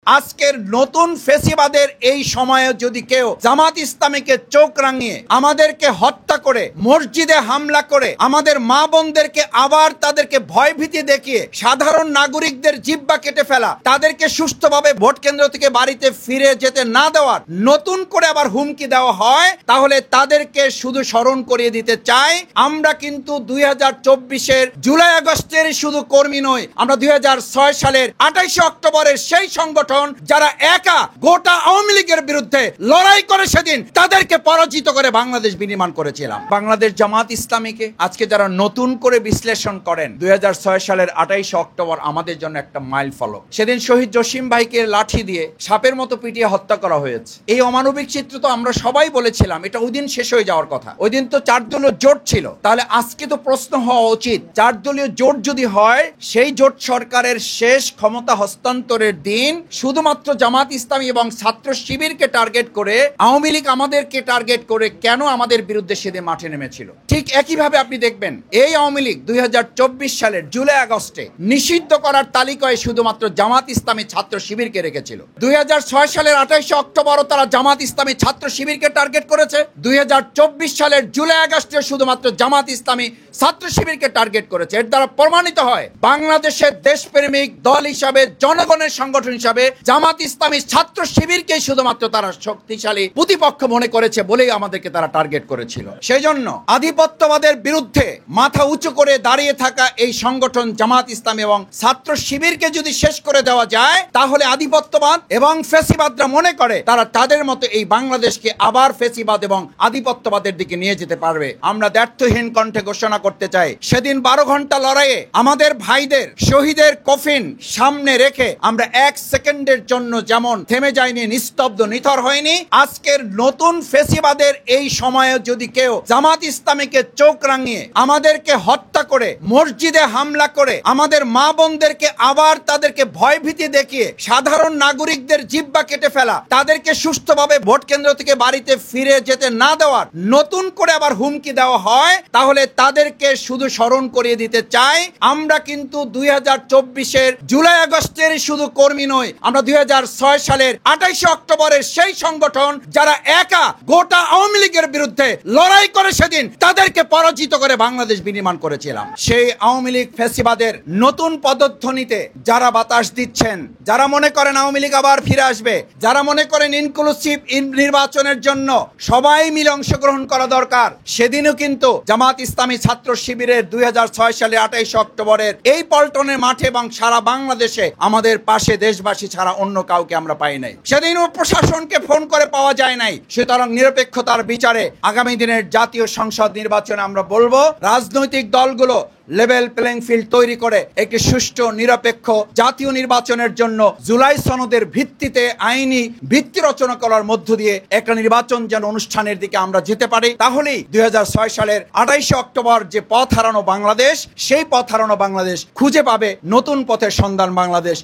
আজকের নতুন ফেসিবাদের এই সময়ে যদি কেউ জামাত ইসলামীকে চোখ রাঙিয়ে আমাদেরকে হত্যা করে মসজিদে হামলা করে আমাদের মা বোনদেরকে আবার তাদেরকে ভয়ভীতি দেখিয়ে সাধারণ নাগরিকদের জিহ্বা কেটে ফেলা, তাদেরকে সুষ্ঠুভাবে ভোট কেন্দ্র থেকে বাড়িতে ফিরে যেতে না দেওয়ার নতুন করে আবার হুমকি দেওয়া হয়, তাহলে তাদেরকে শুধু স্মরণ করিয়ে দিতে চাই, আমরা কিন্তু 2024-এর জুলাই আগস্টের শুধু কর্মী নই, আমরা 2006 সালের 28 অক্টোবরের সেই সংগঠন যারা একা গোটা আওয়ামী লীগের বিরুদ্ধে লড়াই করে সেদিন তাদেরকে পরাজিত করে বাংলাদেশ বিনির্মাণ করেছিলাম। বাংলাদেশ জামাত ইসলামীকে আজকে যারা নতুন করে বিশ্লেষণ করেন, 2006 সালের 28 অক্টোবর আমাদের জন্য একটা মাইল ফলক। সেদিন শহীদ জসিম ভাইকে লাঠি দিয়ে সাপের মতো পিটিয়ে হত্যা করা হয়েছে। এই অমানবিক চিত্র তো আমরা সবাই বলেছিলাম এটা ওই দিন শেষ হয়ে যাওয়ার কথা। ওই দিন তো 4 দলীয় জোট ছিল, তাহলে আজকে তো প্রশ্ন হওয়া উচিত 4 দলীয় জোট যদি হয়, সেই জোট সরকারের শেষ ক্ষমতা হস্তান্তরের দিন শুধুমাত্র জামাত ইসলামী এবং ছাত্র শিবিরকে টার্গেট করে আওয়ামী লীগ আমাদেরকে টার্গেট করে কেন আমাদের বিরুদ্ধে সেদিন মাঠে নেমেছিল। ঠিক একইভাবে আপনি দেখবেন এই আওয়ামী লীগ 2024 সালের জুলাই আগস্টে নিষিদ্ধ করার তালিকায় শুধুমাত্র জামাত ইসলামী ছাত্র শিবিরকে রেখেছিল। 2006 সালের 28 অক্টোবরও তারা জামাত ইসলামী ছাত্র শিবিরকে টার্গেট করেছে। 2024 সালের জুলাই আগস্টে শুধুমাত্র জামাত ইসলামী ছাত্র শিবিরকে টার্গেট করেছে। এর দ্বারা প্রমাণিত হয় বাংলাদেশের দেশপ্রেমিক দল হিসাবে, জনগণের সংগঠন হিসাবে জামাত ইসলামী ছাত্র শিবিরকে শুধুমাত্র তারা শক্তিশালী প্রতিপক্ষ মনে করেছে বলেই আমাদেরকে তারা টার্গেট করেছিল। সেই জন্য আধিপত্যবাদের বিরুদ্ধে মাথা উঁচু করে দাঁড়িয়ে থাকা এই সংগঠন জামাত ইসলামী এবং ছাত্র শিবিরকে যদি শেষ করে দেওয়া যায়, তাহলে আধিপত্যবাদ এবং ফেসিবাদরা মনে করে তারা তাদের মতো এই বাংলাদেশকে আবার ফেসিবাদ এবং আধিপত্যবাদের দিকে নিয়ে যেতে পারবে। আমরা দ্ব্যর্থহীন কণ্ঠে ঘোষণা করতে চাই, সেদিন 12 ঘন্টা লড়াইয়ে আমাদের ভাইদের শহীদের কফিন সামনে রেখে আমরা 1 সেকেন্ডের জন্য যেমন থেমে যায়নি, নিস্তব্ধ নিথর হয়নি, আজকের নতুন ফেসিবাদের এই সময়ে যদি কেউ জামাত ইসলামীকে চোখ রাঙিয়ে আমাদেরকে হত্যা করে মসজিদে হামলা করে আমাদের মা বোনদেরকে আবার তাদেরকে ভয়ভীতি দেখিয়ে সাধারণ নাগরিকদের জিহ্বা কেটে ফেলা, তাদেরকে সুষ্ঠুভাবে ভোট কেন্দ্র থেকে বাড়িতে ফিরে যেতে না দেওয়ার নতুন করে আবার হুমকি দেওয়া হয়, তাহলে তাদেরকে শুধু স্মরণ করিয়ে দিতে চাই, আমরা কিন্তু 2024-এর জুলাই আগস্টের শুধু কর্মী নই, আমরা 2006 সালের 28 অক্টোবরের সেই সংগঠন যারা একা গোটা আওয়ামী লীগের বিরুদ্ধে লড়াই করে সেদিন তাদেরকে পরাজিত করে বাংলাদেশ বিনির্মাণ করেছিলাম। সেই আওয়ামী লীগ ফ্যাসিবাদের নতুন পদধ্বনিতে যারা বাতাস দিচ্ছেন, যারা মনে করেন আওয়ামী লীগ আবার ফিরে আসবে, যারা মনে করেন ইনক্লুসিভ নির্বাচনের জন্য সবাই মিলে অংশগ্রহণ করা দরকার, সেদিনও কিন্তু জামাত ইসলামী ছাত্র শিবিরের 2006 সালে 28 অক্টোবরের এই পল্টনের মাঠে এবং সারা বাংলাদেশে আমাদের পাশে দেশবাসী ছাড়া অন্য কাউকে আমরা পাই নাই। সেদিনও প্রশাসনকে ফোন করে পাওয়া যায় নাই। সুতরাং নিরপেক্ষতার বিচারে আগামী দিনের জাতীয় সংসদ নির্বাচনে আমরা বলবো রাজনৈতিক দলগুলো লেভেল প্লেইং ফিল্ড তৈরি করে একটি সুষ্ঠু নিরপেক্ষ জাতীয় নির্বাচনের জন্য জুলাই সনদের ভিত্তিতে আইনি ভিত্তি রচনা করার মধ্য দিয়ে একটা নির্বাচন যেন অনুষ্ঠানের দিকে আমরা যেতে পারি। তাহলেই 2006 সালের 28 অক্টোবর যে পথ হারানো বাংলাদেশ, সেই পথ হারানো বাংলাদেশ খুঁজে পাবে নতুন পথের সন্ধান বাংলাদেশ।